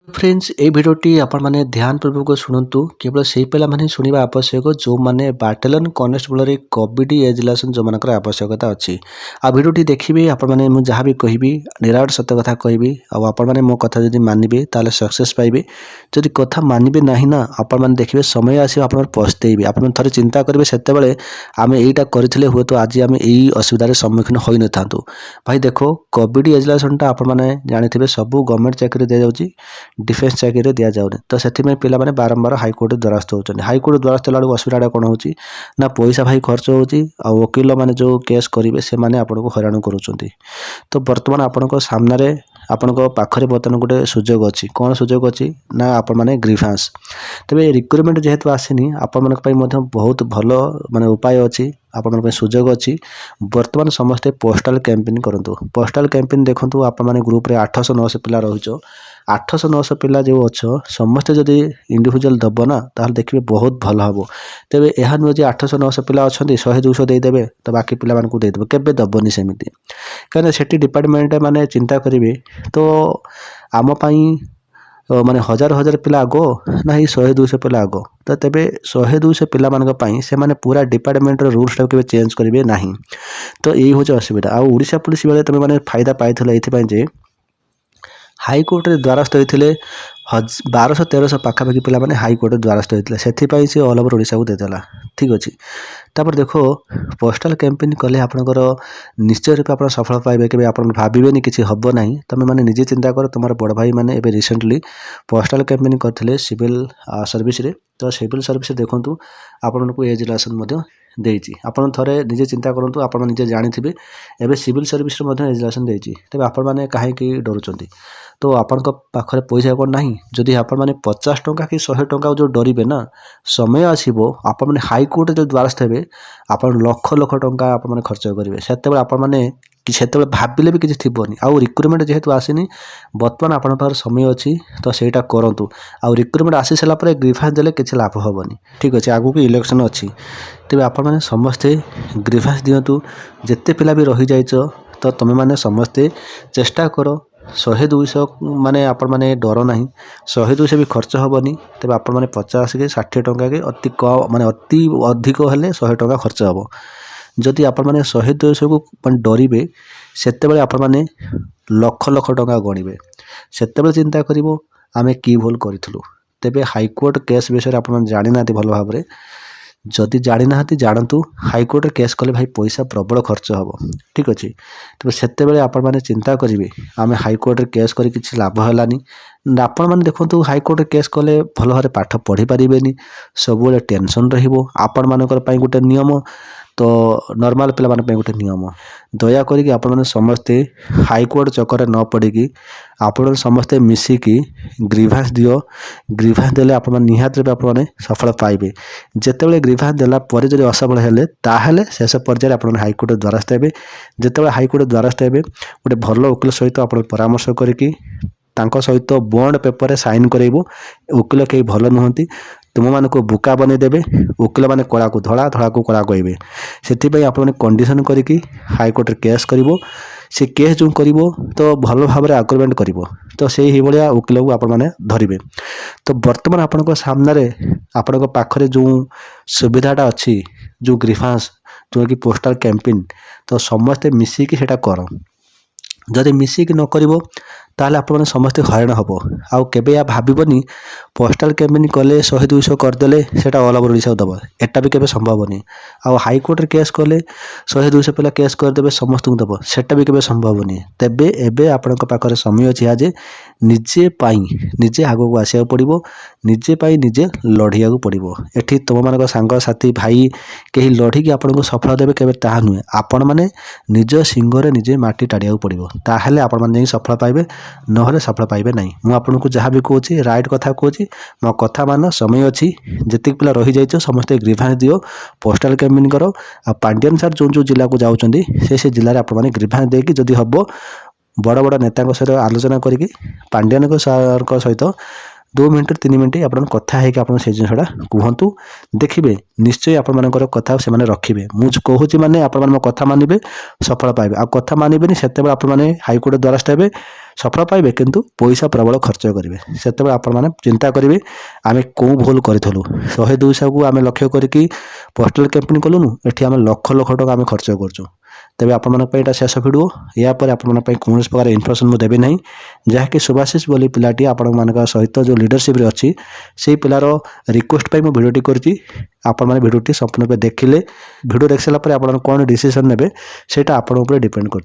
Friends ए भिडियोटी आपण माने ध्यान पूर्वक शुणु केवल से पिला माने शुणा आवश्यक जो माने बाटालियन कनेस्टेबल रे कोविड एज रिलेशन जो मानकर आवश्यकता अच्छी आ भिडियोटी देखिए आपण माने मु जहाँ भी कहबी निराट सत्य कथा कहबी आपण माने मो कथा जदि मानिबे ताले सक्सेस पाइबे जदि कथा मानिबे नाही ना आपण माने देखिबे समय आसी आपण पछतेइबे आपण थरे चिंता करिवे सेते बेले आमे एटा करथिले हुए तो आज आमे एई असुविधा रे सम्मुखीन होई न थांतु भाई देखो कोविड एज रिलेशन टा आपण माने जानिथिबे सब गवर्नमेंट चाकरी दे जाउची डिफेन्स चाकरी दिया जाऊनी तो से पे बारंबार हाइकोर्ट द्वारस्थ होती हाइकोर्ट द्वारस्थ होगा असुविधा कौन हो ना पैसा भाई खर्च होची आ वकिल मैंने जो केस करेंगे से मैंने आपको हैरान करुँच तो बर्तमान आपण सामने आपण पाखे बर्तमान गोटे सुजोग अच्छी कौन सुजोग अच्छी ना आपण मैंने ग्रीभांस तेरे रिक्रुटमेंट जेहेतु आसनी आपण बहुत भल माने उपाय अच्छी आपण सुजोग अच्छी बर्तमान समस्ते पोस्टाल कैंपेन करूँ पोस्टाल कैंपेन देखूँ आपण मैंने ग्रुप रे 800-900 पिला रहीच 800-900 पिला जो अच्छ समस्ते जदि इंडिविजुअल दब ना ताल देखिए बहुत भल हम तेरे यह नुहे 800-900 पिला अच्छा 100-200 देदेवे तो बाकी पिला देदेवे केवे दबनी सेमती कहीं से डिपार्टमेंट माने चिंता करेंगे तो आम माने 1000 पिला आगो ना 100-200 पिला आगो तो तेबे 100-200 पिला मानक से माने पूरा डिपार्टमेंट रूल्स टाइम चेंज करेंगे ना तो यही हूँ असुविधा आ ओडिशा पुलिस बेले तुम मैंने फायदा पाई ये हाइकोर्ट रे द्वारस्थ होते 1200-1300 पाखापाखि पिला माने हाइकोर्ट द्वारस्थ होते से सी ऑल ओवर ओडिशा को देदेला ठीक अच्छे तापर देखो पोस्टाल कैंपेन कले आपणकर निश्चय रूप आप सफल पाइबे कि आप भावे कि हम ना तुम मैंने निजे चिंता कर तुम बड़ भाई मैंने एवं रिसेंटली पोस्टाल कैंपेन करते सिविल सर्विस रे तो सिविल सर्विस देखूँ आपण को एज रिलेशन देती आपड़ थे निजे चिंता करूँ आप निजे जानी एवं सिविल सर्विस एज रिलेशन देती तेज आपण मैंने कहीं डरुंच तो आपण पाखे पैसा कौन ना जदि आपण मैंने 50 टंका कि 100 टंका जो डरबे ना समय आसो आपण मैंने हाइकोर्ट जो द्वारस्थ हे आप लक्ष लक्ष टंका आप खर्च करेंगे से आपण मैंने से भाविले भी किसी थी आउ रिक्रुटमेंट जेहेतु आसनी बर्तमान आपण पाखर समय अच्छी तो सहीटा करूँ आउ रिक्रुटमेंट आसी सारापर ग्रीभांस देले किसी लाभ हेनी ठीक अच्छे आगू को इलेक्शन अच्छी तेज आपण मैंने समस्ते ग्रीभांस दिंतु जिते पिला भी रही जाइच तो तुम मैंने समस्ते चेष्टा कर 100-200 माने आपण माने डर ना 100-200 भी खर्च हेनी तेज आपण मैंने 50 कि 60 टंका के अति कम माने अति अधिक हेले 100 टंका खर्च हे जदि आपण मैंने 100-200 को डरबे सेते आपण मैंने लक्ष लक्ष टंका गणिबे सेते चिंता करिवो आमे की भूल करिथलु तेबे हाइकोर्ट केस विषय आपण जानि नाथि भल भाबरे जदि जानी ना जानतु हाइकोर्ट केस कले भाई पैसा प्रबल खर्च हम ठीक अच्छे तेज से आपण मैंने चिंता करेंगे आम हाइकोर्ट केस कर किसी लाभ है आपण मैंने देखो हाइकोर्ट केस कले भल भाव पाठ पढ़ी पारे सब टेंशन आपण मानकर गोटे नियम तो नॉर्मल पिला माने गोटे नियम दया करिक आपण माने समस्ते हाइकोर्ट चक्कर न पड़िकी आपण समस्ते मिसिकी ग्रीभांस दियो ग्रीभांस देले आपण निहात रूप आपण सफल पाइबे जेतेबेले ग्रीभांस देला परे जदि असफल हेले ताहेले शेष पर्याय आपण हाइकोर्ट द्वारस्थ हेबे जेतेबेले हाइकोर्ट द्वारस्थ हेबे गोटे भल वकील सहित आपण परामर्श करिकी तांको सहित बॉन्ड पेपर रे साइन करेबो वकील कई भल नुहंती तुम मान को बुका बने देबे वकील माने कला को धड़ा धड़ा को कला कहबे से आपने कंडीशन करिकी हाइकोर्ट केस करिवो से केस जो करिवो तो भल भाव आग्रीमेंट करिवो तो से ही भाया वकील को आपण माने धरिबे तो वर्तमान आपण सामने आपण पाखरे जो सुविधाटा अच्छी जो ग्रीभांस जो कि पोस्टाल कैंपेन तो समस्ते मिसिकी सेटा कर जदि मिसिकी न करिवो ताले आपण समस्ते हराण हम आउ केबे या भाबनी पोस्टाल कैंपेन कले 100-200 करदेले सेटा ऑल ओवर ओडिशा दबा एटा भी केबे संभव नहीं आउ हाइकोर्ट रे केस कले 100-200 पिला केस करदेबे समस्त को दबा सेटा भी केबे संभव नहीं तेबे एबे आपण पाखरे समय अछि आज निजे पाई निजे आगो को आसिया पड़िबो निजे पाई निजे लढ़िया को पड़िबो एठी तुम मानक सांग साथी भाई केही लढ़ी कि आपण को सफल देबे केबे ताहा नुहे आपण माने निज सिंगरे निजे माटी टाड़िया को पड़िबो ताहेले आपण माने सफल पाइबे नहले सफल पाइबे नहीं मु आपन को जहाँ भी कहूँ राइट कथा कहूँ मो कथा मान समय अच्छी जितक पिला रही जाइए समस्ते ग्रीभांस दियो पोस्टाल कैंपेन करो आ पांड्यन सार जो जिला को जाऊँच से जिले आप ग्रीभांस देकी जदि हम बड़ बड़ नेता सहित आलोचना करी पांड्यन सार सहित 2 ମିନିଟ୍ 3 ମିନିଟ୍ ଆପଣ କଥା ହେଇକି ଆପଣ ସେଇ ଜିନିଷଟା କୁହନ୍ତୁ, ଦେଖିବେ ନିଶ୍ଚୟ ଆପଣମାନଙ୍କର କଥା ସେମାନେ ରଖିବେ। ମୁଁ କହୁଛି ମାନେ ଆପଣମାନେ ମୋ କଥା ମାନିବେ, ସଫଳ ପାଇବେ। ଆଉ କଥା ମାନିବେନି ସେତେବେଳେ ଆପଣମାନେ ହାଇକୋର୍ଟ ଦ୍ୱାରସ୍ଥ ହେବେ, ସଫଳ ପାଇବେ କିନ୍ତୁ ପଇସା ପ୍ରବଳ ଖର୍ଚ୍ଚ କରିବେ। ସେତେବେଳେ ଆପଣମାନେ ଚିନ୍ତା କରିବେ ଆମେ କେଉଁ ଭୁଲ କରିଥିଲୁ। 100 200କୁ ଆମେ ଲକ୍ଷ୍ୟ କରିକି ପୋଷ୍ଟାଲ କ୍ୟାମ୍ପେନ୍ କଲୁନୁ, ଏଠି ଆମେ ଲକ୍ଷ ଲକ୍ଷ ଟଙ୍କା ଆମେ ଖର୍ଚ୍ଚ କରୁଛୁ। ତେବେ ଆପଣମାନଙ୍କ ପାଇଁ ଏଇଟା ଶେଷ ଭିଡ଼ିଓ। ୟା ପରେ ଆପଣମାନଙ୍କ ପାଇଁ କୌଣସି ପ୍ରକାର ଇନଫର୍ମେସନ୍ ମୁଁ ଦେବି ନାହିଁ। ଯାହାକି ସୁଭାଶିଷ ବୋଲି ପିଲାଟି ଆପଣମାନଙ୍କ ସହିତ ଯେଉଁ ଲିଡରସିପ୍ରେ ଅଛି ସେଇ ପିଲାର ରିକ୍ୱେଷ୍ଟ ପାଇଁ ମୁଁ ଭିଡ଼ିଓଟି କରିଛି। ଆପଣମାନେ ଭିଡ଼ିଓଟି ସମ୍ପୂର୍ଣ୍ଣ ଭାବେ ଦେଖିଲେ, ଭିଡ଼ିଓ ଦେଖି ସାରିଲା ପରେ ଆପଣ କ'ଣ ଡିସିସନ୍ ନେବେ ସେଇଟା ଆପଣଙ୍କ ଉପରେ ଡିପେଣ୍ଡ କରୁଛି।